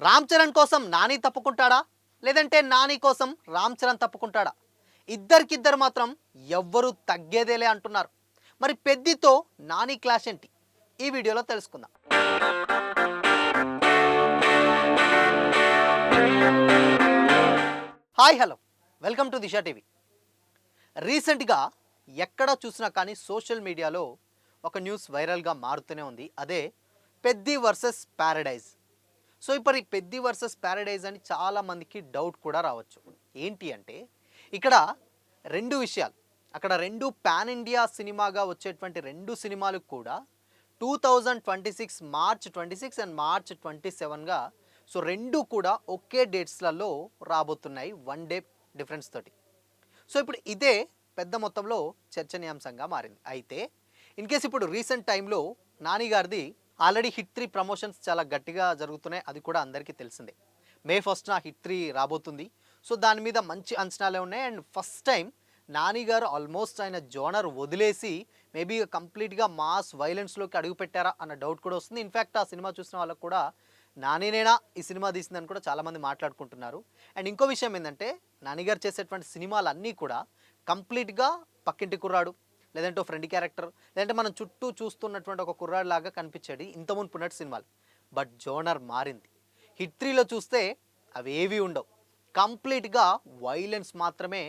రామ్ చరణ్ కోసం నాని తప్పుకుంటాడా లేదంటే నాని కోసం రామ్ చరణ్ తప్పుకుంటాడా? ఇద్దరికిద్దరు మాత్రం ఎవ్వరు తగ్గేదేలే అంటున్నారు. మరి పెద్దితో నాని క్లాష్ ఏంటి? ఈ వీడియోలో తెలుసుకుందాం. Hi hello, welcome to Disha TV. రీసెంట్గా ఎక్కడ చూసినా కానీ సోషల్ మీడియాలో ఒక న్యూస్ వైరల్గా మారుతూనే ఉంది. అదే పెద్ది వర్సెస్ ప్యారడైజ్. సో ఇప్పుడు ఈ పెద్ది వర్సెస్ ప్యారడైజ్ అని చాలామందికి డౌట్ కూడా రావచ్చు. ఏంటి అంటే ఇక్కడ రెండు విషయాలు, అక్కడ రెండు పాన్ ఇండియా సినిమాగా వచ్చేటువంటి రెండు సినిమాలు కూడా 2026 మార్చ్ 26 అండ్ మార్చ్ 27గా సో రెండు కూడా ఒకే డేట్స్లలో రాబోతున్నాయి, 1 డే డిఫరెన్స్ తోటి. సో ఇప్పుడు ఇదే పెద్ద మొత్తంలో చర్చనీయాంశంగా మారింది. అయితే ఇన్ కేస్ ఇప్పుడు రీసెంట్ టైంలో నాని గారిది ఆల్రెడీ హిట్ 3 ప్రమోషన్స్ చాలా గట్టిగా జరుగుతున్నాయి, అది కూడా అందరికీ తెలిసిందే. మే 1న హిట్ 3 రాబోతుంది. సో దాని మీద మంచి అంచనాలే ఉన్నాయి. అండ్ ఫస్ట్ టైం నాని గారు ఆల్మోస్ట్ ఆయన జోనర్ వదిలేసి మేబీ కంప్లీట్గా మాస్ వైలెన్స్లోకి అడుగుపెట్టారా అన్న డౌట్ కూడా వస్తుంది. ఇన్ఫ్యాక్ట్ ఆ సినిమా చూసిన వాళ్ళకు కూడా నానినేనా ఈ సినిమా తీసిందని కూడా చాలామంది మాట్లాడుకుంటున్నారు. అండ్ ఇంకో విషయం ఏంటంటే నాని గారు చేసేటువంటి సినిమాలన్నీ కూడా కంప్లీట్గా పక్కింటి కుర్రాడు, లేదంటే ఒక ఫ్రెండ్ క్యారెక్టర్, లేదంటే మనం చుట్టూ చూస్తున్నటువంటి ఒక కుర్రాడు లాగా కనిపించాడు ఇంత మునుపున్నట్టు సినిమాలు. బట్ జోనర్ మారింది. హిట్ 3లో చూస్తే అవి ఏవి ఉండవు, కంప్లీట్గా వైలెన్స్ మాత్రమే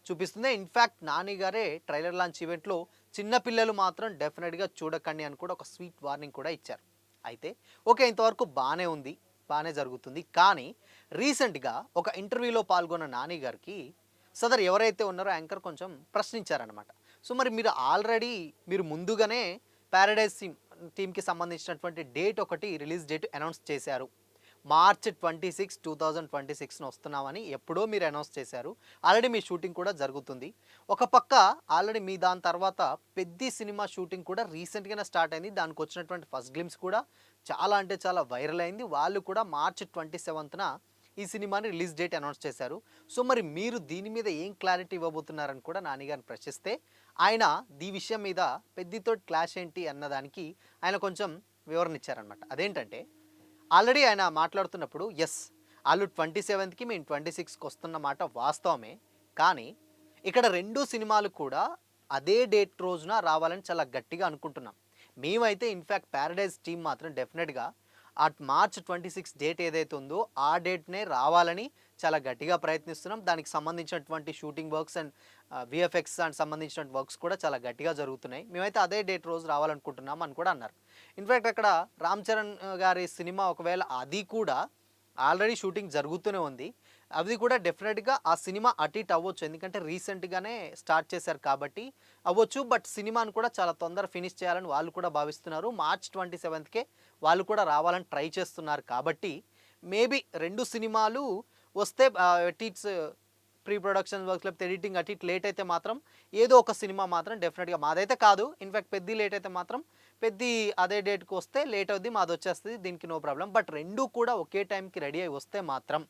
చూపిస్తుంది. ఇన్ఫ్యాక్ట్ నాని గారే ట్రైలర్ లాంచ్ ఈవెంట్లో చిన్నపిల్లలు మాత్రం డెఫినెట్గా చూడకండి అని కూడా ఒక స్వీట్ వార్నింగ్ కూడా ఇచ్చారు. అయితే ఓకే, ఇంతవరకు బాగానే ఉంది, బాగానే జరుగుతుంది. కానీ రీసెంట్గా ఒక ఇంటర్వ్యూలో పాల్గొన్న నాని గారికి సదర్ ఎవరైతే ఉన్నారో యాంకర్ కొంచెం ప్రశ్నించారనమాట. సో మరి మీరు ముందుగానే ప్యారడైజ్ టీమ్కి సంబంధించినటువంటి డేట్ ఒకటి రిలీజ్ డేట్ అనౌన్స్ చేశారు. మార్చ్ 26, 2026 వస్తున్నామని ఎప్పుడో మీరు అనౌన్స్ చేశారు. ఆల్రెడీ మీ షూటింగ్ కూడా జరుగుతుంది. ఒక పక్క ఆల్రెడీ మీ దాని తర్వాత పెద్ది సినిమా షూటింగ్ కూడా రీసెంట్గానే స్టార్ట్ అయింది. దానికి వచ్చినటువంటి ఫస్ట్ గ్లిమ్స్ కూడా చాలా అంటే చాలా వైరల్ అయింది. వాళ్ళు కూడా మార్చ్ 27న ఈ సినిమాని రిలీజ్ డేట్ అనౌన్స్ చేశారు. సో మరి మీరు దీని మీద ఏం క్లారిటీ ఇవ్వబోతున్నారని కూడా నానిగారిని ప్రశ్నిస్తే ఆయన ఈ విషయం మీద పెద్దితో క్లాష్ ఏంటి అన్నదానికి ఆయన కొంచెం వివరణ ఇచ్చారనమాట. అదేంటంటే ఆల్రెడీ ఆయన మాట్లాడుతున్నప్పుడు వాళ్ళు 27కి మేము 26కి వస్తున్న మాట వాస్తవమే. కానీ ఇక్కడ రెండు సినిమాలు కూడా అదే డేట్ రోజున రావాలని చాలా గట్టిగా అనుకుంటున్నాం. మేమైతే ఇన్ఫ్యాక్ట్ ప్యారడైజ్ టీమ్ మాత్రం డెఫినెట్గా ఆ మార్చ్ 26 డేట్ ఏదైతే ఉందో ఆ డేట్నే రావాలని చాలా గట్టిగా ప్రయత్నిస్తున్నాం. దానికి సంబంధించినటువంటి shooting works and VFX and సంబంధించిన వర్క్స్ కూడా చాలా గట్టిగా జరుగుతున్నాయి. మేమైతే అదే డేట్ రోజు రావాలనుకుంటున్నాం అని కూడా అన్నారు. ఇన్ఫ్యాక్ట్ అక్కడ రామ్ చరణ్ గారి సినిమా ఒకవేళ అది కూడా ఆల్రెడీ షూటింగ్ జరుగుతూనే ఉంది, అది కూడా డెఫినెట్గా ఆ సినిమా అటు ఇటు అవ్వచ్చు. ఎందుకంటే రీసెంట్గానే స్టార్ట్ చేశారు కాబట్టి అవ్వచ్చు. బట్ సినిమాను కూడా చాలా తొందర ఫినిష్ చేయాలని వాళ్ళు కూడా భావిస్తున్నారు. మార్చ్ 27కే వాళ్ళు కూడా రావాలని ట్రై చేస్తున్నారు. కాబట్టి మేబీ రెండు సినిమాలు వస్తే ఎడిట్స్ ప్రీ ప్రొడక్షన్ వర్క్స్ లేకపోతే ఎడిటింగ్ అటు ఇటు లేట్ అయితే మాత్రం ఏదో ఒక సినిమా మాత్రం డెఫినెట్గా, మాదైతే కాదు ఇన్ఫ్యాక్ట్ పెద్ది లేట్ అయితే మాత్రం పెద్ది అదే డేట్కి వస్తే లేట్ అవుద్ది, మాది వచ్చేస్తుంది, దీనికి నో ప్రాబ్లం. బట్ రెండు కూడా ఒకే టైంకి రెడీ అయి వస్తే మాత్రం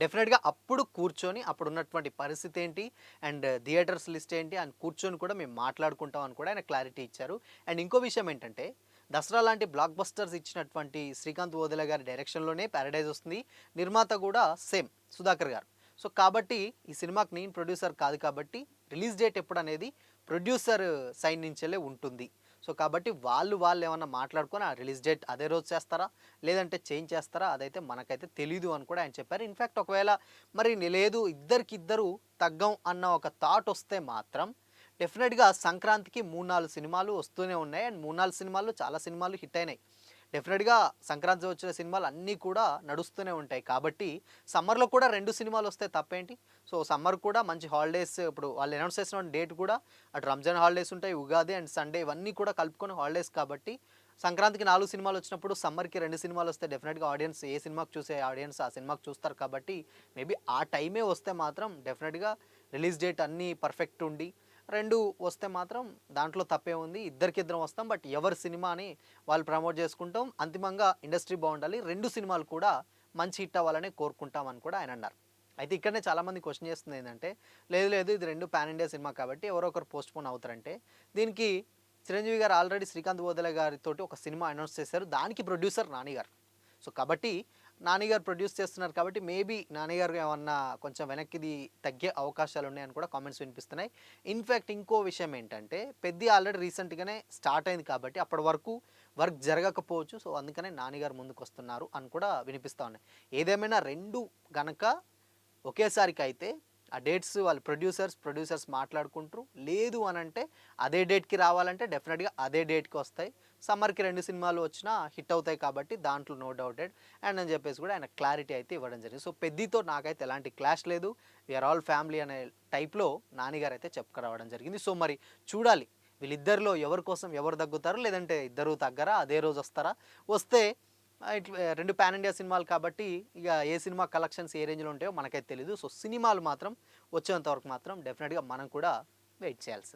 డెఫినెట్గా అప్పుడు కూర్చొని అప్పుడు ఉన్నటువంటి పరిస్థితి ఏంటి అండ్ థియేటర్స్ లిస్ట్ ఏంటి అని కూర్చొని కూడా మేము మాట్లాడుకుంటాం అని కూడా ఆయన క్లారిటీ ఇచ్చారు. అండ్ ఇంకో విషయం ఏంటంటే దసరా లాంటి బ్లాక్ బస్టర్స్ ఇచ్చినటువంటి శ్రీకాంత్ ఓదెల గారి డైరెక్షన్లోనే ప్యారడైజ్ వస్తుంది. నిర్మాత కూడా సేమ్ సుధాకర్ గారు. సో కాబట్టి ఈ సినిమాకి నేను ప్రొడ్యూసర్ కాదు కాబట్టి రిలీజ్ డేట్ ఎప్పుడు అనేది ప్రొడ్యూసర్ సైడ్ నుంచెలే ఉంటుంది. సో కాబట్టి వాళ్ళు ఏమన్నా మాట్లాడుకొని ఆ రిలీజ్ డేట్ అదే రోజు చేస్తారా లేదంటే చేంజ్ చేస్తారా అదైతే మనకైతే తెలీదు అని కూడా ఆయన చెప్పారు. ఇన్ఫ్యాక్ట్ ఒకవేళ మరి లేదు ఇద్దరికిద్దరు తగ్గం అన్న ఒక థాట్ వస్తే మాత్రం డెఫినెట్గా సంక్రాంతికి 3-4 సినిమాలు వస్తూనే ఉన్నాయి. అండ్ 3-4 సినిమాలు చాలా సినిమాలు హిట్ అయినాయి. డెఫినెట్గా సంక్రాంతి వచ్చిన సినిమాలు అన్నీ కూడా నడుస్తూనే ఉంటాయి. కాబట్టి సమ్మర్లో కూడా రెండు సినిమాలు వస్తే తప్పేంటి. సో సమ్మర్ కూడా మంచి హాలిడేస్, ఇప్పుడు వాళ్ళు అనౌన్స్ చేసిన డేట్ కూడా అటు రంజాన్ హాలిడేస్ ఉంటాయి, ఉగాది అండ్ సండే ఇవన్నీ కూడా కలుపుకొని హాలిడేస్. కాబట్టి సంక్రాంతికి 4 సినిమాలు వచ్చినప్పుడు సమ్మర్కి 2 సినిమాలు వస్తే డెఫినెట్గా ఆడియన్స్ ఏ సినిమాకి చూసే ఆడియన్స్ ఆ సినిమాకి చూస్తారు. కాబట్టి మేబీ ఆ టైమే వస్తే మాత్రం డెఫినెట్గా రిలీజ్ డేట్ అన్నీ పర్ఫెక్ట్ ఉండి రెండు వస్తే మాత్రం దాంట్లో తప్పే ఉంది. ఇద్దరికిద్దరం వస్తాం, బట్ ఎవరి సినిమాని వాళ్ళు ప్రమోట్ చేసుకుంటాం. అంతిమంగా ఇండస్ట్రీ బాగుండాలి, రెండు సినిమాలు కూడా మంచి హిట్ అవ్వాలని కోరుకుంటాం అని కూడా ఆయన అన్నారు. అయితే ఇక్కడనే చాలామంది క్వశ్చన్ చేస్తుంది ఏంటంటే లేదు ఇది రెండు పాన్ ఇండియా సినిమా కాబట్టి ఎవరో ఒకరు పోస్ట్ పోన్ అవుతారంటే దీనికి చిరంజీవి గారు ఆల్రెడీ శ్రీకాంత్ ఓదెల గారితో ఒక సినిమా అనౌన్స్ చేశారు, దానికి ప్రొడ్యూసర్ నాని గారు. సో కాబట్టి నాని గారు ప్రొడ్యూస్ చేస్తున్నారు కాబట్టి మేబీ నాని గారు ఏమన్నా కొంచెం వెనక్కిది తగ్గే అవకాశాలు ఉన్నాయని కూడా కామెంట్స్ వినిపిస్తున్నాయి. ఇన్ఫ్యాక్ట్ ఇంకో విషయం ఏంటంటే పెద్ది ఆల్రెడీ రీసెంట్‌గానే స్టార్ట్ అయింది కాబట్టి అప్పటి వరకు వర్క్ జరగకపోవచ్చు. సో, అందుకనే నాని గారు ముందుకొస్తున్నారు అని కూడా వినిపిస్తా ఉన్నాయి. ఏదేమైనా 2 గనక ఒకేసారికైతే ఆ డేట్స్ వాళ్ళు ప్రొడ్యూసర్స్ మాట్లాడుకుంటారు. లేదు అనంటే అదే డేట్‌కి రావాలంటే డెఫినెట్‌గా అదే డేట్‌కి వస్తాయి. సమ్మర్‌కి 2 సినిమాలు వచ్చినా హిట్ అవుతాయి కాబట్టి దాంట్లో నో డౌటెడ్ అండ్ అని చెప్పేసి కూడా ఆయన క్లారిటీ అయితే ఇవ్వడం జరిగింది. సో, పెద్దితో నాకైతే ఎలాంటి క్లాష్ లేదు. వి ఆర్ ఆల్ ఫ్యామిలీ అనే టైప్‌లో నాని గారైతే చెప్పుకురావడం జరిగింది. సో, మరి చూడాలి వీళ్ళిద్దరిలో ఎవరి కోసం ఎవరు తగ్గుతారు? లేదంటే ఇద్దరు తగ్గరా? అదే రోజు వస్తారా? వస్తే ఇట్లా 2 పాన్ ఇండియా సినిమాలు కాబట్టి ఇక ఏ సినిమా కలెక్షన్స్ ఏ రేంజ్‌లో ఉంటాయో మనకైతే తెలీదు. సో, సినిమాలు మాత్రం వచ్చేంత వరకు మాత్రం డెఫినిట్‌గా మనం కూడా వెయిట్ చేయాల్సిందే.